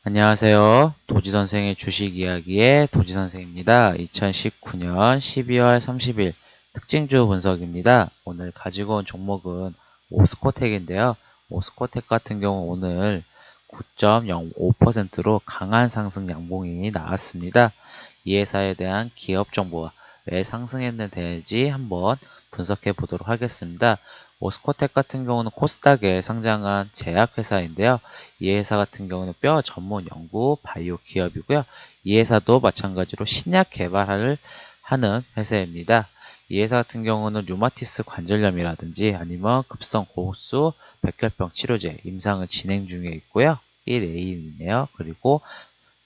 안녕하세요. 도지선생의 주식이야기의 도지선생입니다. 2019년 12월 30일 특징주 분석입니다. 오늘 가지고 온 종목은 오스코텍인데요. 오스코텍 같은 경우 오늘 9.05%로 강한 상승 양봉이 나왔습니다. 이 회사에 대한 기업 정보와 왜 상승했는지 한번 분석해 보도록 하겠습니다. 오스코텍 같은 경우는 코스닥에 상장한 제약회사인데요. 이 회사 같은 경우는 뼈 전문 연구 바이오 기업이고요. 이 회사도 마찬가지로 신약 개발을 하는 회사입니다. 이 회사 같은 경우는 류마티스 관절염이라든지 아니면 급성 고수 백혈병 치료제 임상은 진행 중에 있고요. 1A이네요. 그리고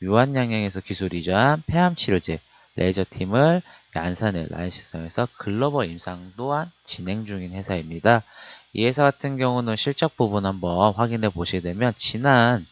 유한양행에서 기술이전 폐암 치료제 레이저팀을 안산의 라인시성에서 글로벌 임상 또한 진행 중인 회사입니다. 이 회사 같은 경우는 실적 부분 한번 확인해 보시게 되면 지난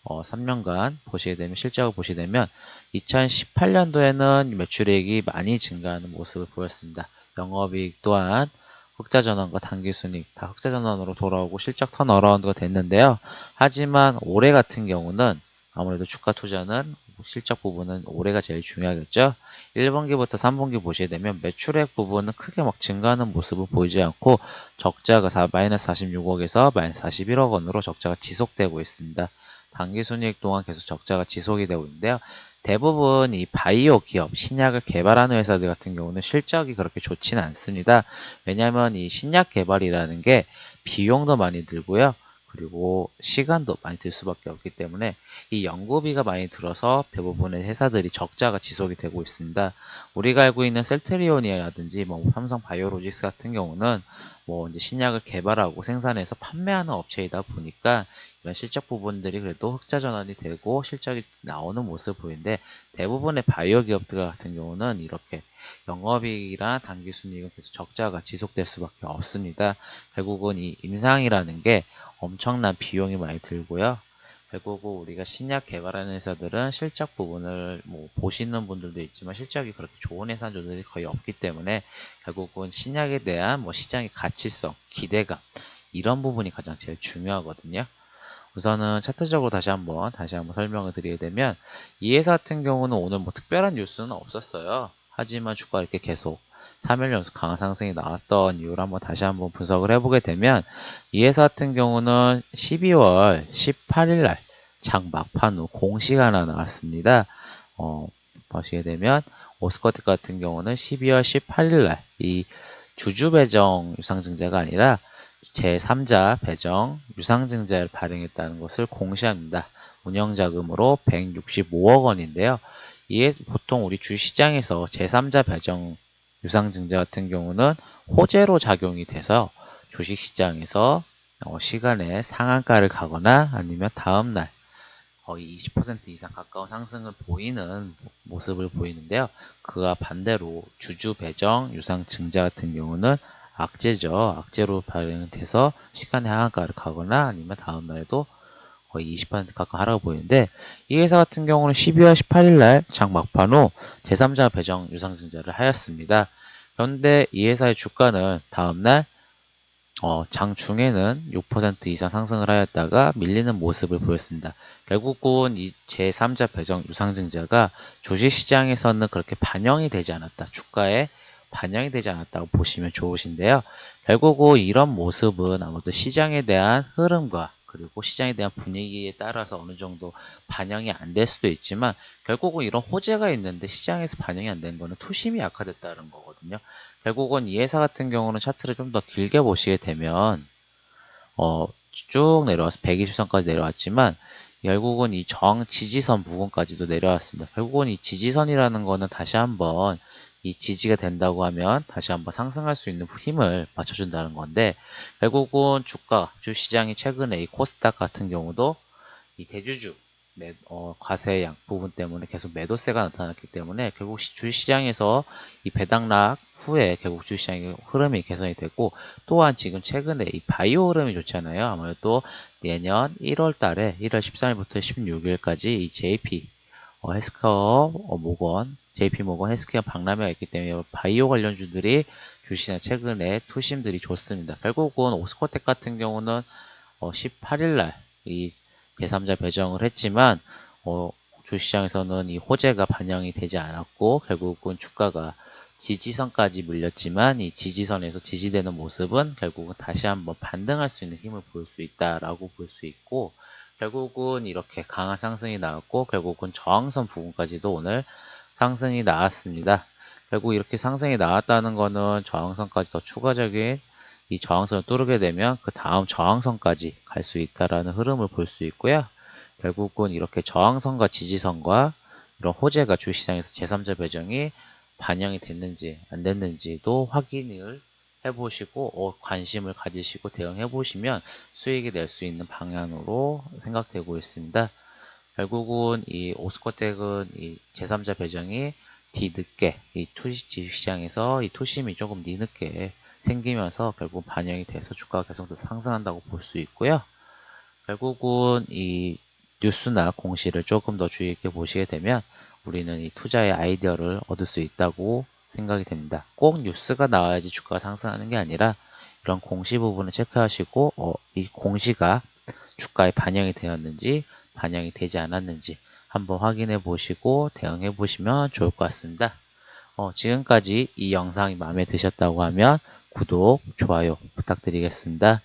3년간 보시게 되면 실적을 보시게 되면 2018년도에는 매출액이 많이 증가하는 모습을 보였습니다. 영업이익 또한 흑자전환과 당기순이익 다 흑자전환으로 돌아오고 실적 턴어라운드가 됐는데요. 하지만 올해 같은 경우는 아무래도 주가 투자는 실적 부분은 올해가 제일 중요하겠죠. 1분기부터 3분기 보시게 되면 매출액 부분은 크게 막 증가하는 모습을 보이지 않고 적자가 마이너스 46억에서 마이너스 41억 원으로 적자가 지속되고 있습니다. 당기순이익 또한 계속 적자가 지속이 되고 있는데요. 대부분 이 바이오 기업, 신약을 개발하는 회사들 같은 경우는 실적이 그렇게 좋지는 않습니다. 왜냐하면 이 신약 개발이라는 게 비용도 많이 들고요. 그리고 시간도 많이 들 수밖에 없기 때문에 이 연구비가 많이 들어서 대부분의 회사들이 적자가 지속이 되고 있습니다. 우리가 알고 있는 셀트리온이라든지 뭐 삼성 바이오로직스 같은 경우는 뭐 이제 신약을 개발하고 생산해서 판매하는 업체이다 보니까 이런 실적 부분들이 그래도 흑자 전환이 되고 실적이 나오는 모습을 보이는데 대부분의 바이오 기업들 같은 경우는 이렇게 영업이익이랑 당기순이익은 계속 적자가 지속될 수밖에 없습니다. 결국은 이 임상이라는 게 엄청난 비용이 많이 들고요. 결국은 우리가 신약 개발하는 회사들은 실적 부분을 뭐 보시는 분들도 있지만 실적이 그렇게 좋은 회사들이 거의 없기 때문에 결국은 신약에 대한 뭐 시장의 가치성, 기대감 이런 부분이 가장 제일 중요하거든요. 우선은 차트적으로 다시 한번 설명을 드리게 되면 이 회사 같은 경우는 오늘 뭐 특별한 뉴스는 없었어요. 하지만 주가 이렇게 계속 3일 연속 강한 상승이 나왔던 이유를 다시 한번 분석을 해보게 되면 이 회사 같은 경우는 12월 18일 날 장 막판 후 공시가 하나 나왔습니다. 보시게 되면 오스커트 같은 경우는 12월 18일 날 이 주주 배정 유상증자가 아니라 제3자 배정 유상증자를 발행했다는 것을 공시합니다. 운영자금으로 165억 원인데요. 이에 보통 우리 주시장에서 제3자 배정 유상증자 같은 경우는 호재로 작용이 돼서 주식시장에서 시간에 상한가를 가거나 아니면 다음날 거의 20% 이상 가까운 상승을 보이는 모습을 보이는데요. 그와 반대로 주주 배정 유상 증자 같은 경우는 악재죠. 악재로 발행돼서 시간의 하한가를 가거나 아니면 다음날에도 거의 20% 가까이 하락을 보이는데 이 회사 같은 경우는 12월 18일 날 장 막판 후 제3자 배정 유상 증자를 하였습니다. 그런데 이 회사의 주가는 다음날 장중에는 6% 이상 상승을 하였다가 밀리는 모습을 보였습니다. 결국은 이 제3자 배정 유상증자가 주식시장에서는 그렇게 반영이 되지 않았다. 주가에 반영이 되지 않았다고 보시면 좋으신데요. 결국은 이런 모습은 아무래도 시장에 대한 흐름과 그리고 시장에 대한 분위기에 따라서 어느 정도 반영이 안 될 수도 있지만 결국은 이런 호재가 있는데 시장에서 반영이 안 된 거는 투심이 약화됐다는 거거든요. 결국은 이 회사 같은 경우는 차트를 좀 더 길게 보시게 되면 쭉 내려와서 120선까지 내려왔지만 결국은 이 정지지선 부분까지도 내려왔습니다. 결국은 이 지지선이라는 거는 다시 한번 이 지지가 된다고 하면 다시 한번 상승할 수 있는 힘을 받쳐준다는 건데 결국은 주시장이 최근에 이 코스닥 같은 경우도 이 대주주 과세양 부분 때문에 계속 매도세가 나타났기 때문에 결국 주식시장에서 이 배당락 후에 결국 주식시장의 흐름이 개선이 되고 또한 지금 최근에 이 바이오 흐름이 좋잖아요. 아무래도 내년 1월 달에 1월 13일부터 16일까지 이 JP 헬스케어 모건 JP 모건 헬스케어 박람회가 있기 때문에 바이오 관련주들이 주식시장 최근에 투심들이 좋습니다. 결국은 오스코텍 같은 경우는 18일 날이 제3자 배정을 했지만 주시장에서는 이 호재가 반영이 되지 않았고 결국은 주가가 지지선까지 밀렸지만 이 지지선에서 지지되는 모습은 결국은 다시 한번 반등할 수 있는 힘을 보일 수 있다라고 볼 수 있고 결국은 이렇게 강한 상승이 나왔고 결국은 저항선 부분까지도 오늘 상승이 나왔습니다. 결국 이렇게 상승이 나왔다는 거는 저항선까지 더 추가적인 이 저항선을 뚫게 되면 그 다음 저항선까지 갈 수 있다라는 흐름을 볼 수 있고요. 결국은 이렇게 저항선과 지지선과 이런 호재가 주시장에서 제3자 배정이 반영이 됐는지 안 됐는지도 확인을 해보시고 관심을 가지시고 대응해 보시면 수익이 낼 수 있는 방향으로 생각되고 있습니다. 결국은 이 오스코텍은 이 제3자 배정이 뒤늦게 이 투시 시장에서 이 투심이 조금 뒤늦게 생기면서 결국 반영이 돼서 주가가 계속 더 상승한다고 볼 수 있고요. 결국은 이 뉴스나 공시를 조금 더 주의 있게 보시게 되면 우리는 이 투자의 아이디어를 얻을 수 있다고 생각이 됩니다. 꼭 뉴스가 나와야지 주가가 상승하는 게 아니라 이런 공시 부분을 체크하시고 이 공시가 주가에 반영이 되었는지 반영이 되지 않았는지 한번 확인해 보시고 대응해 보시면 좋을 것 같습니다. 지금까지 이 영상이 마음에 드셨다고 하면 구독, 좋아요 부탁드리겠습니다.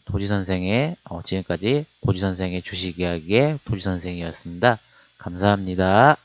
도지선생의 지금까지 도지선생의 주식 이야기의 도지선생이었습니다. 감사합니다.